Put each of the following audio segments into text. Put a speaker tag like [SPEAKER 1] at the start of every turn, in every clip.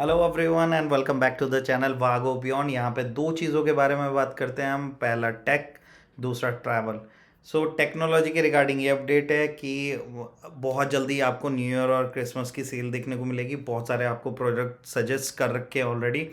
[SPEAKER 1] Hello everyone and welcome back to the channel Vago Beyond. यहाँ पे दो चीज़ों के बारे में बात करते हैं हम। पहला टेक, दूसरा ट्रैवल। सो टेक्नोलॉजी के रिगार्डिंग ये अपडेट है कि बहुत जल्दी आपको न्यू ईयर और क्रिसमस की सेल देखने को मिलेगी। बहुत सारे आपको प्रोडक्ट सजेस्ट कर रखे हैं ऑलरेडी।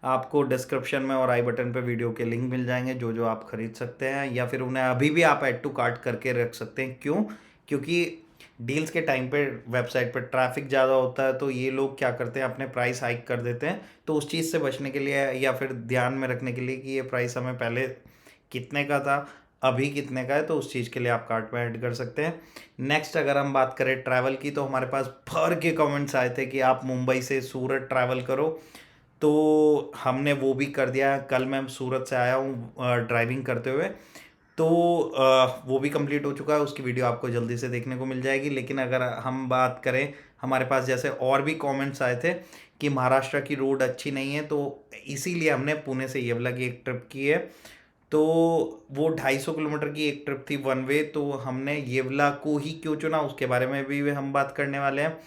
[SPEAKER 1] आपको डिस्क्रिप्शन में और आई बटन पे वीडियो के लिंक मिल जाएंगे जो जो आप खरीद सकते हैं, या फिर उन्हें अभी भी आप ऐड टू कार्ट करके रख सकते हैं। क्यों? क्योंकि डील्स के टाइम पे वेबसाइट पे ट्रैफिक ज़्यादा होता है, तो ये लोग क्या करते हैं, अपने प्राइस हाइक कर देते हैं। तो उस चीज़ से बचने के लिए या फिर ध्यान में रखने के लिए कि ये प्राइस हमें पहले कितने का था, अभी कितने का है, तो उस चीज़ के लिए आप कार्ट में ऐड कर सकते हैं। नेक्स्ट, अगर हम बात करें ट्रैवल की, तो हमारे पास भर के कमेंट्स आए थे कि आप मुंबई से सूरत ट्रैवल करो। तो हमने वो भी कर दिया। कल मैं सूरत से आया हूँ ड्राइविंग करते हुए। तो वो भी कंप्लीट हो चुका है। उसकी वीडियो आपको जल्दी से देखने को मिल जाएगी। लेकिन अगर हम बात करें, हमारे पास जैसे और भी कमेंट्स आए थे कि महाराष्ट्र की रोड अच्छी नहीं है, तो इसीलिए हमने पुणे से येवला की एक ट्रिप की है। तो वो 250 किलोमीटर की एक ट्रिप थी वन वे, तो हमने येवला को ही क्यों चुना उसके बारे में भी हम बात करने वाले हैं।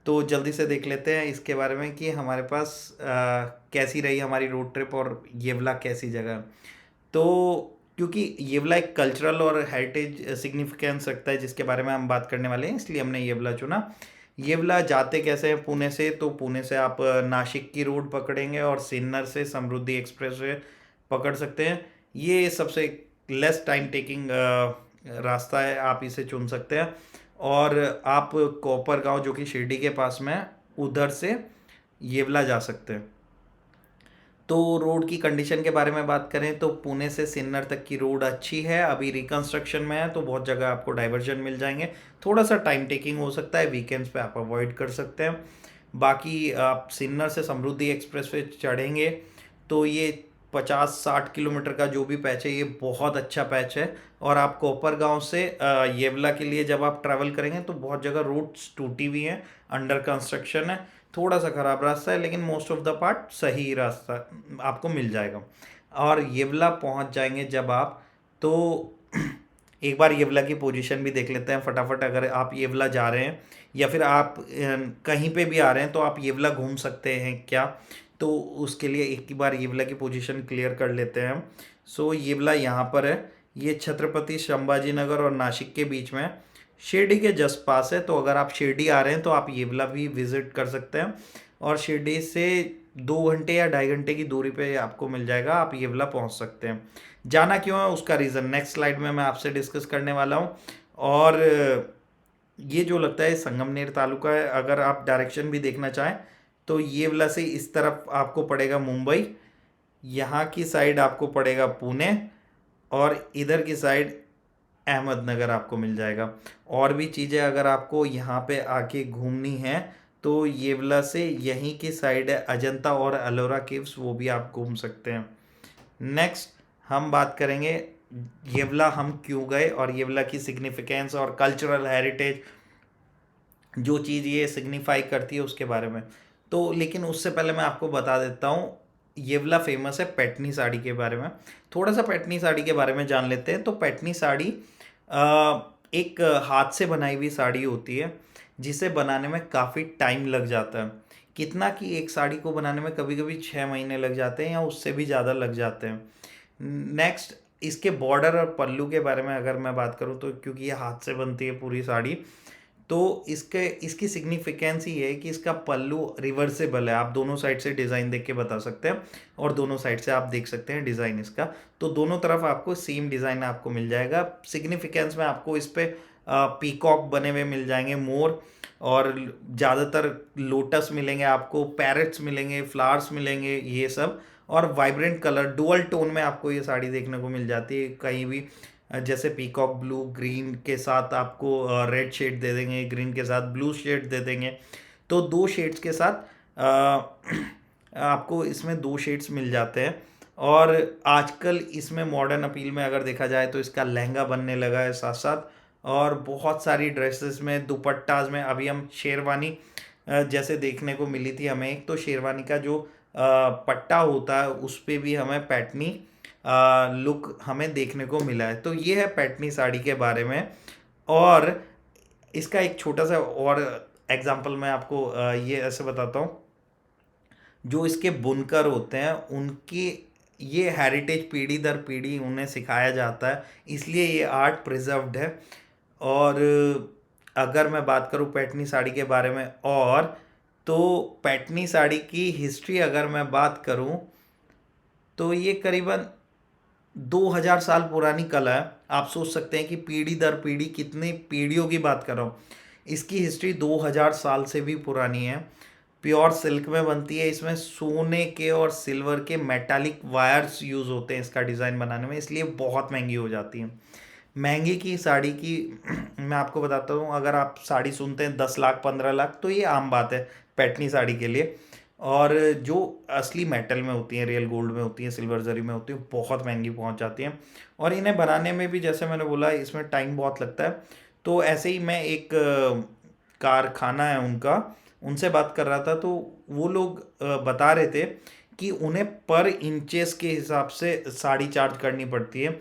[SPEAKER 1] तो जल्दी से देख लेते हैं इसके बारे में कि हमारे पास कैसी रही हमारी रोड ट्रिप और येवला कैसी जगह है। तो क्योंकि येवला एक कल्चरल और हेरिटेज सिग्निफिकेंस रखता है जिसके बारे में हम बात करने वाले हैं, इसलिए हमने येवला चुना। येवला जाते कैसे हैं पुणे से? तो पुणे से आप नासिक की रोड पकड़ेंगे और सिन्नर से समृद्धि एक्सप्रेस वे पकड़ सकते हैं। ये सबसे लेस टाइम टेकिंग रास्ता है, आप इसे चुन सकते हैं। और आप कोपर गांव जो कि शिरडी के पास में है, उधर से येवला जा सकते हैं। तो रोड की कंडीशन के बारे में बात करें तो पुणे से सिन्नर तक की रोड अच्छी है, अभी रिकंस्ट्रक्शन में है, तो बहुत जगह आपको डाइवर्जन मिल जाएंगे। थोड़ा सा टाइम टेकिंग हो सकता है, वीकेंड्स पे आप अवॉइड कर सकते हैं। बाकी आप सिन्नर से समृद्धि एक्सप्रेस वे चढ़ेंगे तो ये 50-60 किलोमीटर का जो भी पैच है, ये बहुत अच्छा पैच है। और आप कोपरगांव से येवला के लिए जब आप ट्रैवल करेंगे तो बहुत जगह रोड्स टूटी हुई हैं, अंडर कंस्ट्रक्शन है, थोड़ा सा खराब रास्ता है, लेकिन मोस्ट ऑफ द पार्ट सही रास्ता आपको मिल जाएगा। और येवला पहुंच जाएंगे जब आप, तो एक बार येवला की पोजीशन भी देख लेते हैं फटाफट। अगर आप येवला जा रहे हैं या फिर आप कहीं पे भी आ रहे हैं तो आप येवला घूम सकते हैं क्या? तो उसके लिए एक ही बार येवला की पोजीशन क्लियर कर लेते हैं हम। सो येवला यहाँ पर है, ये छत्रपति संभाजी नगर और नासिक के बीच में है, शिरडी के जस्ट पास है। तो अगर आप शिरडी आ रहे हैं तो आप येवला भी विजिट कर सकते हैं। और शिरडी से 2 घंटे या 2.5 घंटे की दूरी पे आपको मिल जाएगा, आप येवला पहुंच सकते हैं। जाना क्यों है उसका रीज़न नेक्स्ट स्लाइड में मैं आपसे डिस्कस करने वाला हूँ। और ये जो लगता है संगमनेर तालुका है। अगर आप डायरेक्शन भी देखना चाहें तो येवला से इस तरफ आपको पड़ेगा मुंबई, यहाँ की साइड आपको पड़ेगा पुणे, और इधर की साइड अहमदनगर आपको मिल जाएगा। और भी चीज़ें अगर आपको यहाँ पे आके घूमनी है तो येवला से यहीं की साइड है अजंता और अलोरा केव्स, वो भी आप घूम सकते हैं। नेक्स्ट हम बात करेंगे येवला हम क्यों गए और येवला की सिग्निफिकेंस और कल्चरल हेरिटेज, जो चीज़ ये सिग्निफाई करती है उसके बारे में। तो लेकिन उससे पहले मैं आपको बता देता हूँ, येवला फेमस है पैठनी साड़ी के बारे में। थोड़ा सा पैठनी साड़ी के बारे में जान लेते हैं। तो पैठनी साड़ी एक हाथ से बनाई हुई साड़ी होती है जिसे बनाने में काफ़ी टाइम लग जाता है। कितना कि एक साड़ी को बनाने में कभी कभी 6 महीने लग जाते हैं या उससे भी ज़्यादा लग जाते हैं। नेक्स्ट, इसके बॉर्डर और पल्लू के बारे में अगर मैं बात करूँ, तो क्योंकि ये हाथ से बनती है पूरी साड़ी, तो इसकी सिग्निफिकेंस ही है कि इसका पल्लू रिवर्सेबल है। आप दोनों साइड से डिज़ाइन देख के बता सकते हैं और दोनों साइड से आप देख सकते हैं डिज़ाइन इसका। तो दोनों तरफ आपको सेम डिज़ाइन आपको मिल जाएगा। सिग्निफिकेंस में आपको इस पर पीकॉक बने हुए मिल जाएंगे, मोर, और ज़्यादातर लोटस मिलेंगे आपको, पैरेट्स मिलेंगे, फ्लावर्स मिलेंगे, ये सब। और वाइब्रेंट कलर डुअल टोन में आपको ये साड़ी देखने को मिल जाती है कहीं भी। जैसे पीकॉक ब्लू ग्रीन के साथ आपको रेड शेड दे देंगे, ग्रीन के साथ ब्लू शेड दे देंगे। तो दो शेड्स के साथ आपको इसमें दो शेड्स मिल जाते हैं। और आजकल इसमें मॉडर्न अपील में अगर देखा जाए तो इसका लहंगा बनने लगा है साथ साथ, और बहुत सारी ड्रेसेस में, दुपट्टाज में। अभी हम शेरवानी जैसे देखने को मिली थी हमें एक, तो शेरवानी का जो पट्टा होता है उस पे भी हमें पैटनी लुक हमें देखने को मिला है। तो ये है पैटनी साड़ी के बारे में। और इसका एक छोटा सा और एग्जांपल मैं आपको ये ऐसे बताता हूँ जो इसके बुनकर होते हैं उनकी ये हेरिटेज पीढ़ी दर पीढ़ी उन्हें सिखाया जाता है, इसलिए ये आर्ट प्रिजर्व्ड है। और अगर मैं बात करूँ पैठनी साड़ी के बारे में, और तो पैठनी साड़ी की हिस्ट्री अगर मैं बात करूँ तो ये करीबन 2000 साल पुरानी कला है। आप सोच सकते हैं कि पीढ़ी दर पीढ़ी कितनी पीढ़ियों की बात कर रहा हूँ। इसकी हिस्ट्री 2000 साल से भी पुरानी है। प्योर सिल्क में बनती है, इसमें सोने के और सिल्वर के मेटालिक वायर्स यूज़ होते हैं इसका डिज़ाइन बनाने में, इसलिए बहुत महंगी हो जाती है। महंगी की साड़ी की मैं आपको बताता हूँ, अगर आप साड़ी सुनते हैं 10 लाख 15 लाख तो ये आम बात है पैठनी साड़ी के लिए। और जो असली मेटल में होती हैं, रियल गोल्ड में होती हैं, सिल्वर जरी में होती हैं, बहुत महंगी पहुंच जाती हैं। और इन्हें बनाने में भी जैसे मैंने बोला इसमें टाइम बहुत लगता है। तो ऐसे ही मैं एक कारखाना है उनका, उनसे बात कर रहा था, तो वो लोग बता रहे थे कि उन्हें पर इंचेस के हिसाब से साड़ी चार्ज करनी पड़ती है।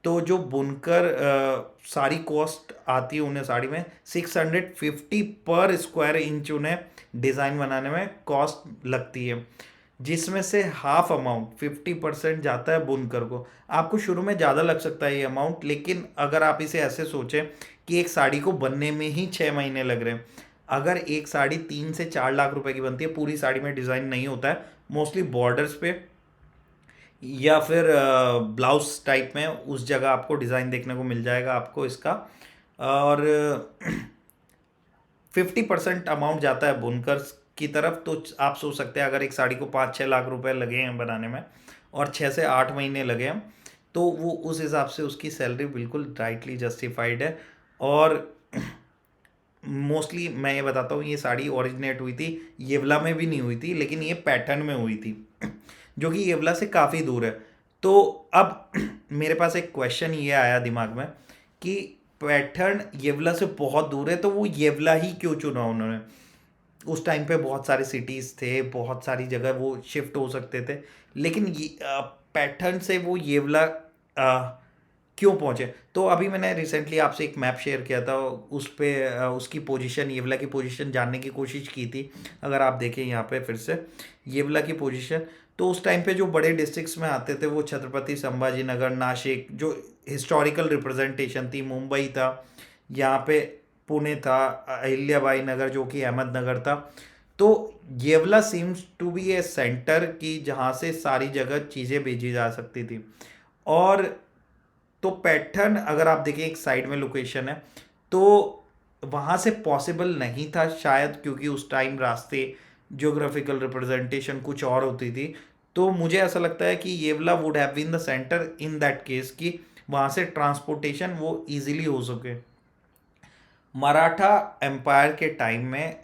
[SPEAKER 1] तो जो बुनकर सारी कॉस्ट आती है उन्हें साड़ी में 650 पर स्क्वायर इंच उन्हें डिज़ाइन बनाने में कॉस्ट लगती है, जिसमें से हाफ अमाउंट 50% जाता है बुनकर को। आपको शुरू में ज़्यादा लग सकता है ये अमाउंट, लेकिन अगर आप इसे ऐसे सोचें कि एक साड़ी को बनने में ही 6 महीने लग रहे हैं। अगर एक साड़ी 3 से 4 लाख रुपए की बनती है, पूरी साड़ी में डिज़ाइन नहीं होता है, मोस्टली बॉर्डर्स पे या फिर ब्लाउज टाइप में उस जगह आपको डिज़ाइन देखने को मिल जाएगा आपको इसका। और 50% अमाउंट जाता है बुनकर की तरफ। तो आप सोच सकते हैं अगर एक साड़ी को 5-6 लाख रुपए लगे हैं बनाने में और 6 से 8 महीने लगे हैं, तो वो उस हिसाब से उसकी सैलरी बिल्कुल राइटली जस्टिफाइड है। और मोस्टली मैं ये बताता हूँ, ये साड़ी ओरिजिनेट हुई थी येवला में भी नहीं हुई थी, लेकिन ये पैटर्न में हुई थी, जो कि येवला से काफ़ी दूर है। तो अब मेरे पास एक क्वेश्चन ये आया दिमाग में कि पैटर्न येवला से बहुत दूर है, तो वो येवला ही क्यों चुना उन्होंने? उस टाइम पे बहुत सारे सिटीज़ थे, बहुत सारी जगह वो शिफ्ट हो सकते थे, लेकिन ये पैटर्न से वो येवला क्यों पहुँचे? तो अभी मैंने रिसेंटली आपसे एक मैप शेयर किया था, उस पे उसकी पोजीशन, येवला की पोजीशन जानने की कोशिश की थी। अगर आप देखें यहाँ पे फिर से येवला की पोजीशन, तो उस टाइम पे जो बड़े डिस्ट्रिक्ट्स में आते थे वो छत्रपति संभाजी नगर, नासिक, जो हिस्टोरिकल रिप्रेजेंटेशन थी, मुंबई था, यहाँ पे पुणे था, अहिल्याबाई नगर जो कि अहमदनगर था। तो Yeola seems to be a centre की जहाँ से सारी जगह चीज़ें भेजी जा सकती थी। और तो पैटर्न अगर आप देखिए एक साइड में लोकेशन है, तो वहाँ से पॉसिबल नहीं था शायद, क्योंकि उस टाइम रास्ते, जियोग्राफिकल रिप्रेजेंटेशन कुछ और होती थी। तो मुझे ऐसा लगता है कि Yeola would have been the centre in that case, कि वहाँ से ट्रांसपोर्टेशन वो इजीली हो सके। मराठा एम्पायर के टाइम में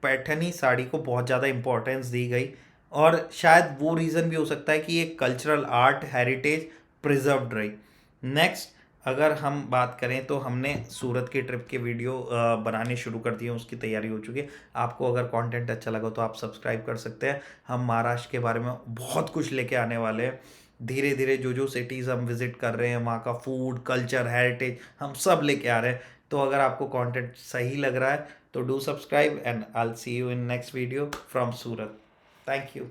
[SPEAKER 1] पैठनी साड़ी को बहुत ज़्यादा इम्पोर्टेंस दी गई, और शायद वो रीज़न भी हो सकता है कि ये कल्चरल आर्ट हेरिटेज प्रिजर्व्ड रही। नेक्स्ट अगर हम बात करें तो हमने सूरत की ट्रिप के वीडियो बनाने शुरू कर दिए, उसकी तैयारी हो चुकी है। आपको अगर कंटेंट अच्छा लगा तो आप सब्सक्राइब कर सकते हैं। हम महाराष्ट्र के बारे में बहुत कुछ लेके आने वाले हैं। धीरे धीरे जो जो सिटीज़ हम विज़िट कर रहे हैं, वहाँ का फूड, कल्चर, हेरिटेज हम सब लेके आ रहे हैं। तो अगर आपको कंटेंट सही लग रहा है तो do subscribe, and I will see you in next video from Surat. Thank you.